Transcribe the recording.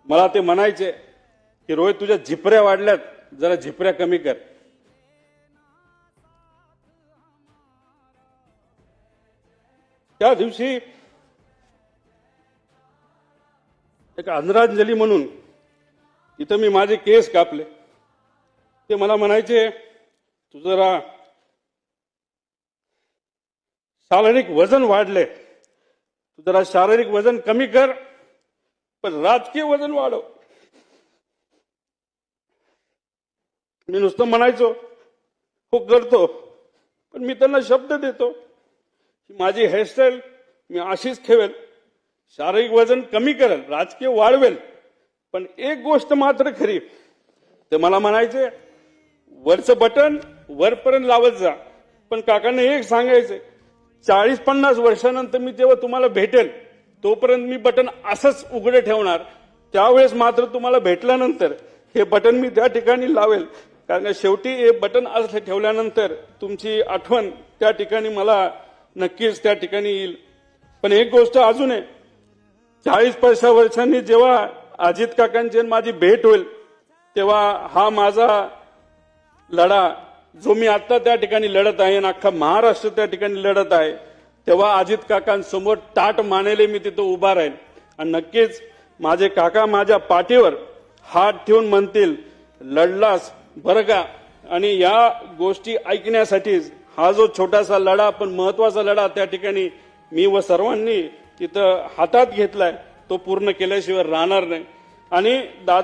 मला ते म्हणायचे की रोहित तुझ्या झिपऱ्या वाढल्यात, जरा झिपऱ्या कमी कर. त्या दिवशी एक आदरांजली म्हणून इथं मी माझे केस कापले. ते मला म्हणायचे तू जरा शारीरिक वजन वाढले, तू जरा शारीरिक वजन कमी कर, पण राजकीय वजन वाढव. मी नुसतं म्हणायचो हो करतो, पण मी त्यांना शब्द देतो की माझी हेअरस्टाईल मी अशीच ठेवेल, शारीरिक वजन कमी करेल, राजकीय वाढवेल. पण एक गोष्ट मात्र खरी, ते मला म्हणायचे वरचं बटन वरपर्यंत लावत जा, पण काकांना एक सांगायचे 40-50 वर्षानंतर मी जेव्हा तुम्हाला भेटेल तोपर्यंत मी बटन असंच उघडे ठेवणार, त्यावेळेस मात्र तुम्हाला भेटल्यानंतर हे बटन मी त्या ठिकाणी लावेल, कारण शेवटी हे बटन असं ठेवल्यानंतर तुमची आठवण त्या ठिकाणी मला नक्कीच त्या ठिकाणी येईल. पण एक गोष्ट अजून आहे, 40-50 वर्षांनी जेव्हा अजित काकांची माझी भेट होईल तेव्हा हा माझा लढा जो मी आता त्या ठिकाणी लढत आहे आणि अख्खा महाराष्ट्र त्या ठिकाणी लढत आहे, तेव्हा अजित काकांसमोर ताट मानेले मी तिथं उभा राहील. आणि नक्कीच माझे काका माझ्या पाठीवर हात ठेवून म्हणतील लढलास बरं का. आणि या गोष्टी ऐकण्यासाठीच हा जो छोटासा लढा पण महत्वाचा लढा त्या ठिकाणी मी व सर्वांनी तिथं हातात घेतलाय, तो पूर्ण केल्याशिवाय राहणार नाही. आणि दादा